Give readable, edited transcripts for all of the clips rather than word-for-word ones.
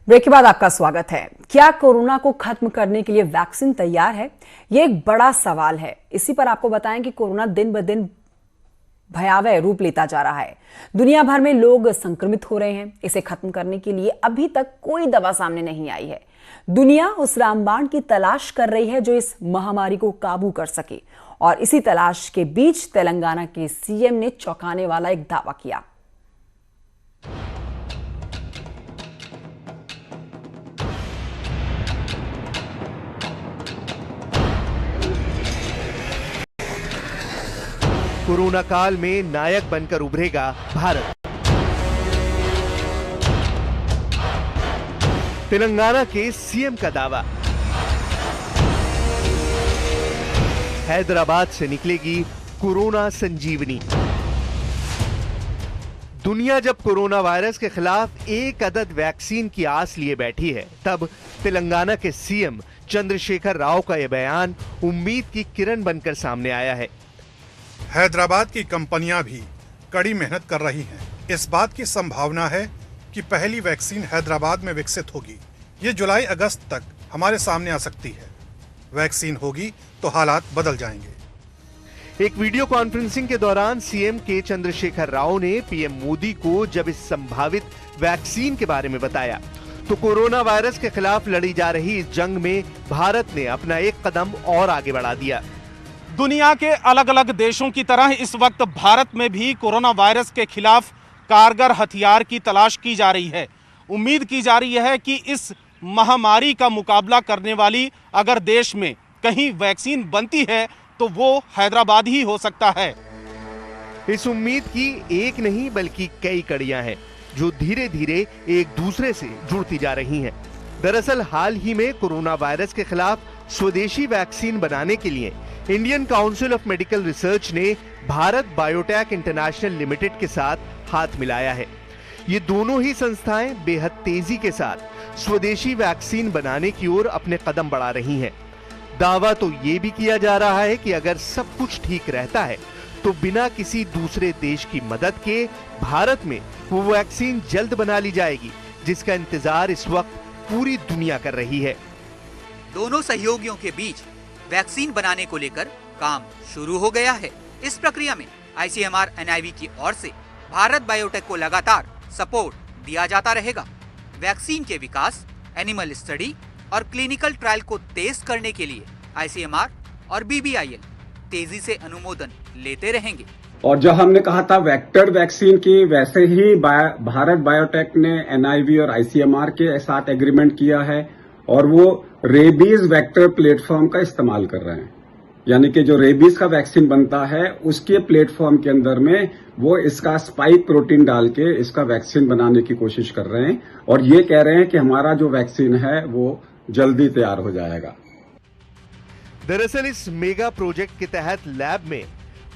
Break के बाद आपका स्वागत है। क्या कोरोना को खत्म करने के लिए वैक्सीन तैयार है? ये एक बड़ा सवाल है। इसी पर आपको बताएं कि कोरोना दिन ब दिन भयावह रूप लेता जा रहा है। दुनिया भर में लोग संक्रमित हो रहे हैं। इसे खत्म करने के लिए अभी तक कोई दवा सामने नहीं आई है। दुनिया उस रामबाण की तलाश कर रही है जो इस महामारी को काबू कर सके। और इसी तलाश के बीच तेलंगाना के सीएम ने चौंकाने वाला एक दावा किया। कोरोना काल में नायक बनकर उभरेगा भारत। तेलंगाना के सीएम का दावा। हैदराबाद से निकलेगी कोरोना संजीवनी। दुनिया जब कोरोना वायरस के खिलाफ एक अदद वैक्सीन की आस लिए बैठी है, तब तेलंगाना के सीएम चंद्रशेखर राव का यह बयान उम्मीद की किरण बनकर सामने आया है। हैदराबाद की कंपनियां भी कड़ी मेहनत कर रही हैं। इस बात की संभावना है कि पहली वैक्सीन हैदराबाद में विकसित होगी। ये जुलाई अगस्त तक हमारे सामने आ सकती है। वैक्सीन होगी तो हालात बदल जाएंगे। एक वीडियो कॉन्फ्रेंसिंग के दौरान सीएम के चंद्रशेखर राव ने पीएम मोदी को जब इस संभावित वैक्सीन के बारे में बताया, तो कोरोना वायरस के खिलाफ लड़ी जा रही इस जंग में भारत ने अपना एक कदम और आगे बढ़ा दिया। दुनिया के अलग अलग देशों की तरह इस वक्त भारत में भी कोरोना वायरस के खिलाफ कारगर हथियार की तलाश की जा रही है। उम्मीद की जा रही है कि इस महामारी का मुकाबला करने वाली अगर देश में कहीं वैक्सीन बनती है तो वो हैदराबाद ही हो सकता है। इस उम्मीद की एक नहीं बल्कि कई कड़ियां हैं जो धीरे धीरे एक दूसरे से जुड़ती जा रही हैं। दरअसल हाल ही में कोरोना वायरस के खिलाफ स्वदेशी वैक्सीन बनाने के लिए Indian council of medical research ने भारत बायोटेक इंटरनेशनल लिमिटेड के साथ हाथ मिलाया है। ये दोनों ही संस्थाएं बेहद तेजी के साथ स्वदेशी वैक्सीन बनाने की ओर अपने कदम बढ़ा रही हैं। दावा तो ये भी किया जा रहा है कि अगर सब कुछ ठीक रहता है तो बिना किसी दूसरे देश की मदद के भारत में वो वैक्सीन जल्द बना ली जाएगी, जिसका इंतजार इस वक्त पूरी दुनिया कर रही है। दोनों सहयोगियों के बीच वैक्सीन बनाने को लेकर काम शुरू हो गया है। इस प्रक्रिया में आईसीएमआर एनआईवी की ओर से भारत बायोटेक को लगातार सपोर्ट दिया जाता रहेगा। वैक्सीन के विकास, एनिमल स्टडी और क्लिनिकल ट्रायल को तेज करने के लिए आईसीएमआर और बीबीआईएल तेजी से अनुमोदन लेते रहेंगे। और जो हमने कहा था वेक्टर वैक्सीन की, वैसे ही भारत बायोटेक ने एनआईवी और आईसीएमआर के साथ एग्रीमेंट किया है और वो रेबीज वेक्टर प्लेटफॉर्म का इस्तेमाल कर रहे हैं। यानी कि जो रेबीज का वैक्सीन बनता है उसके प्लेटफॉर्म के अंदर में वो इसका स्पाइक प्रोटीन डाल के इसका वैक्सीन बनाने की कोशिश कर रहे हैं और ये कह रहे हैं कि हमारा जो वैक्सीन है वो जल्दी तैयार हो जाएगा। दरअसल इस मेगा प्रोजेक्ट के तहत लैब में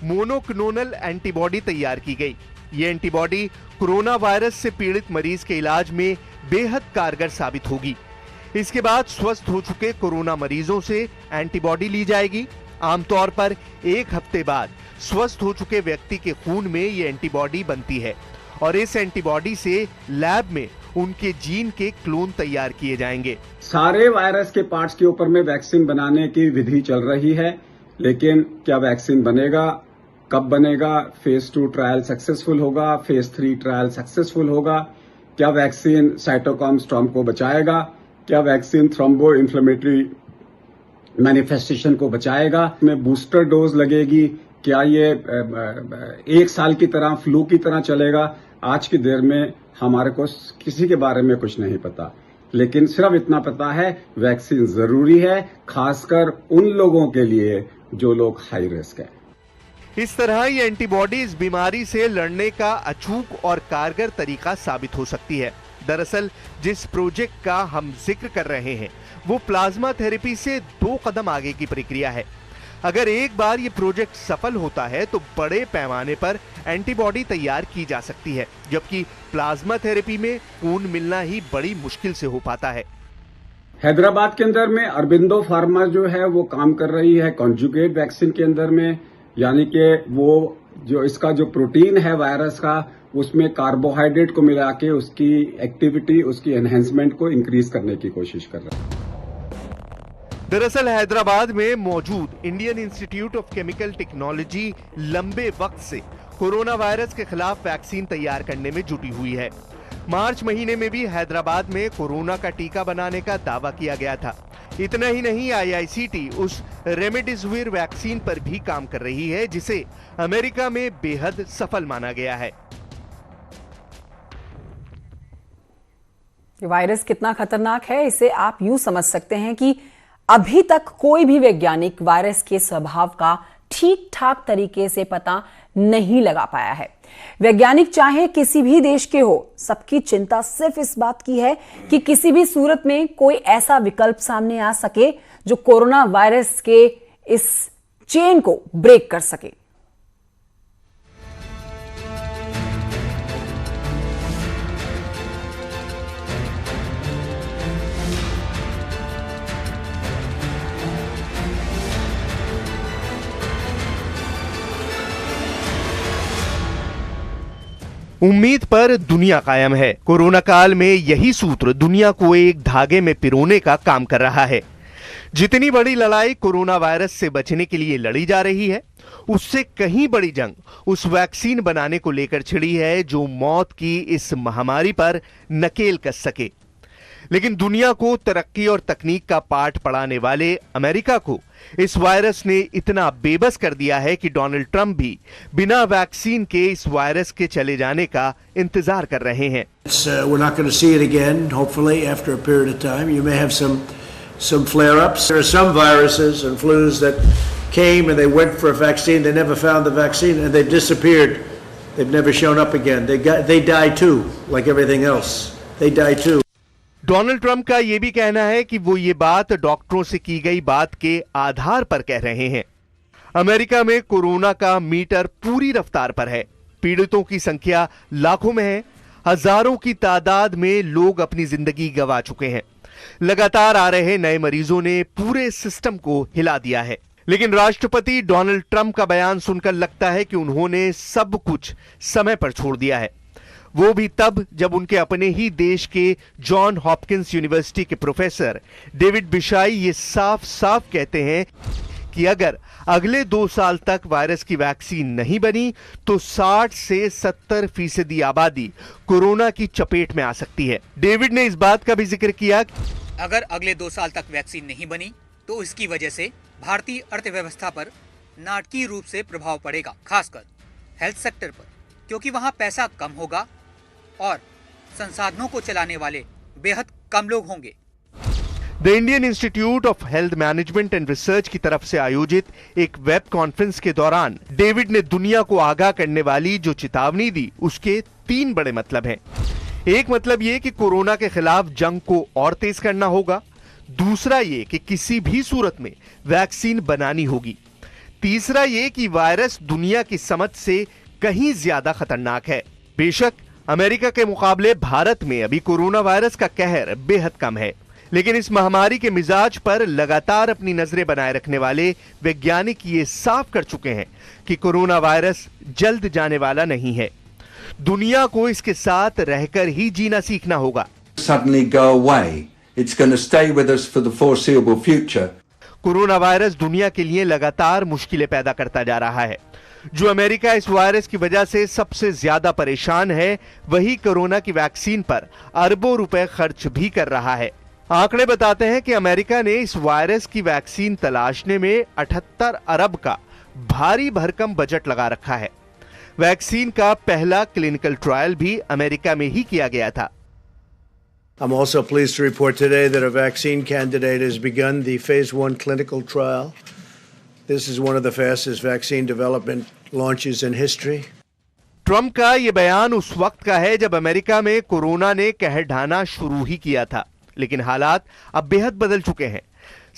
मोनोक्लोनल एंटीबॉडी तैयार की गई। ये एंटीबॉडी कोरोना वायरस से पीड़ित मरीज के इलाज में बेहद कारगर साबित होगी। इसके बाद स्वस्थ हो चुके कोरोना मरीजों से एंटीबॉडी ली जाएगी। आमतौर पर एक हफ्ते बाद स्वस्थ हो चुके व्यक्ति के खून में ये एंटीबॉडी बनती है और इस एंटीबॉडी से लैब में उनके जीन के क्लोन तैयार किए जाएंगे। सारे वायरस के पार्ट्स के ऊपर में वैक्सीन बनाने की विधि चल रही है, लेकिन क्या वैक्सीन बनेगा, कब बनेगा, फेज 2 ट्रायल सक्सेसफुल होगा, फेज 3 ट्रायल सक्सेसफुल होगा, क्या वैक्सीन साइटोकाइन स्टॉर्म को बचाएगा, क्या वैक्सीन थ्रोम्बो इन्फ्लेमेटरी मैनिफेस्टेशन को बचाएगा, में बूस्टर डोज लगेगी, क्या ये एक साल की तरह फ्लू की तरह चलेगा, आज की देर में हमारे को किसी के बारे में कुछ नहीं पता। लेकिन सिर्फ इतना पता है वैक्सीन जरूरी है, खासकर उन लोगों के लिए जो लोग हाई रिस्क है। इस तरह ये एंटीबॉडी इस बीमारी से लड़ने का अचूक और कारगर तरीका साबित हो सकती है। दरअसल जिस प्रोजेक्ट का हम जिक्र कर रहे हैं वो प्लाज्मा थेरेपी से 2 कदम आगे की प्रक्रिया है। अगर एक बार ये प्रोजेक्ट सफल होता है तो बड़े पैमाने पर एंटीबॉडी तैयार की जा सकती है, जबकि प्लाज्मा थेरेपी में खून मिलना ही बड़ी मुश्किल से हो पाता है। हैदराबाद के अंदर में अरबिंदो फार्मा जो है वो काम कर रही है कॉन्जुगेट वैक्सीन के अंदर में, यानी कि वो जो इसका जो प्रोटीन है वायरस का उसमें कार्बोहाइड्रेट को मिला के उसकी एक्टिविटी, उसकी एनहेंसमेंट को इंक्रीज करने की कोशिश कर रहा है। दरअसल हैदराबाद में मौजूद Indian institute of chemical technology लंबे वक्त से कोरोना वायरस के खिलाफ वैक्सीन तैयार करने में जुटी हुई है। मार्च महीने में भी हैदराबाद में कोरोना का टीका बनाने का दावा किया गया था। इतना ही नहीं, IICT उस रेमडेसिविर वैक्सीन पर भी काम कर रही है, जिसे अमेरिका में बेहद सफल माना गया है। वायरस कितना खतरनाक है, इसे आप यूं समझ सकते हैं कि अभी तक कोई भी वैज्ञानिक वायरस के स्वभाव का ठीक ठाक तरीके से पता नहीं लगा पाया है। वैज्ञानिक चाहे किसी भी देश के हो, सबकी चिंता सिर्फ इस बात की है कि किसी भी सूरत में कोई ऐसा विकल्प सामने आ सके जो कोरोना वायरस के इस चेन को ब्रेक कर सके। उम्मीद पर दुनिया कायम है। कोरोना काल में यही सूत्र दुनिया को एक धागे में पिरोने का काम कर रहा है। जितनी बड़ी लड़ाई कोरोना वायरस से बचने के लिए लड़ी जा रही है, उससे कहीं बड़ी जंग उस वैक्सीन बनाने को लेकर छिड़ी है जो मौत की इस महामारी पर नकेल कस सके। लेकिन दुनिया को तरक्की और तकनीक का पाठ पढ़ाने वाले अमेरिका को इस वायरस ने इतना बेबस कर दिया है कि डोनाल्ड ट्रंप भी बिना वैक्सीन के इस वायरस के चले जाने का इंतजार कर रहे हैं। We're not going to see it again, hopefully, after a period of time. You may have some flare-ups. There are some viruses and flus that came and they went for a vaccine. They never found the vaccine and they've disappeared. They've never shown up again. They die too, like everything else. They die too. Donald Trump का यह भी कहना है कि वो ये बात डॉक्टरों से की गई बात के आधार पर कह रहे हैं। अमेरिका में कोरोना का मीटर पूरी रफ्तार पर है। पीड़ितों की संख्या लाखों में है। हजारों की तादाद में लोग अपनी जिंदगी गंवा चुके हैं। लगातार आ रहे नए मरीजों ने पूरे सिस्टम को हिला दिया है। लेकिन राष्ट्रपति डोनाल्ड ट्रंप का बयान सुनकर लगता है कि उन्होंने सब कुछ समय पर छोड़ दिया है। वो भी तब जब उनके अपने ही देश के जॉन हॉपकिंस यूनिवर्सिटी के प्रोफेसर डेविड बिशाई ये साफ साफ कहते हैं कि अगर अगले 2 साल तक वायरस की वैक्सीन नहीं बनी तो 60 से 70% आबादी कोरोना की चपेट में आ सकती है। डेविड ने इस बात का भी जिक्र किया कि अगर अगले 2 साल तक वैक्सीन नहीं बनी तो इसकी वजह से भारतीय अर्थव्यवस्था पर नाटकीय रूप से प्रभाव पड़ेगा, खासकर हेल्थ सेक्टर पर, क्योंकि वहां पैसा कम होगा और संसाधनों को चलाने वाले बेहद कम लोग होंगे। The Indian institute of health management and research की तरफ से आयोजित एक वेब कॉन्फ्रेंस के दौरान डेविड ने दुनिया को आगाह करने वाली जो चेतावनी दी, उसके 3 बड़े मतलब हैं। एक मतलब ये कि कोरोना के खिलाफ जंग को और तेज करना होगा। दूसरा ये कि किसी भी सूरत में वैक्सीन बनानी होगी। तीसरा ये कि वायरस दुनिया की समझ से कहीं ज्यादा खतरनाक है। बेशक अमेरिका के मुकाबले भारत में अभी कोरोना वायरस का कहर बेहद कम है, लेकिन इस महामारी के मिजाज पर लगातार अपनी नजरें बनाए रखने वाले वैज्ञानिक ये साफ कर चुके हैं कि कोरोना वायरस जल्द जाने वाला नहीं है। दुनिया को इसके साथ रहकर ही जीना सीखना होगा। Suddenly go away. It's going to stay with us for the foreseeable future. Corona virus दुनिया के लिए लगातार मुश्किलें पैदा करता जा रहा है। जो अमेरिका इस वायरस की वजह से सबसे ज्यादा परेशान है, वही कोरोना की वैक्सीन पर अरबों रुपए खर्च भी कर रहा है। आंकड़े बताते हैं कि अमेरिका ने इस वायरस की वैक्सीन तलाशने में 78 अरब का भारी भरकम बजट लगा रखा है। वैक्सीन का पहला क्लिनिकल ट्रायल भी अमेरिका में ही किया गया था। I'm also pleased to report today that a vaccine candidate has begun the phase 1 clinical trial. This is one of the fastest vaccine development launches in history. Trump का यह बयान उस वक्त का है जब अमेरिका में कोरोना ने कहर ढाना शुरू ही किया था, लेकिन हालात अब बेहद बदल चुके हैं।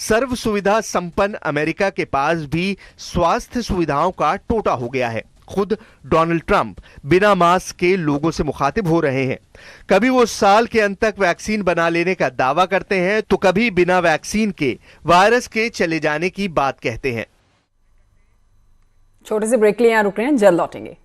सर्व सुविधा संपन्न अमेरिका के पास भी स्वास्थ्य सुविधाओं का टोटा हो गया है। खुद डोनाल्ड ट्रंप बिना मास्क के लोगों से मुखातिब हो रहे हैं। कभी वो साल के अंत तक वैक्सीन बना लेने का दावा करते हैं, तो कभी बिना वैक्सीन के वायरस के चले जाने की बात कहते हैं। छोटे से ब्रेक के लिए यहां रुक रहे हैं, जल्द लौटेंगे।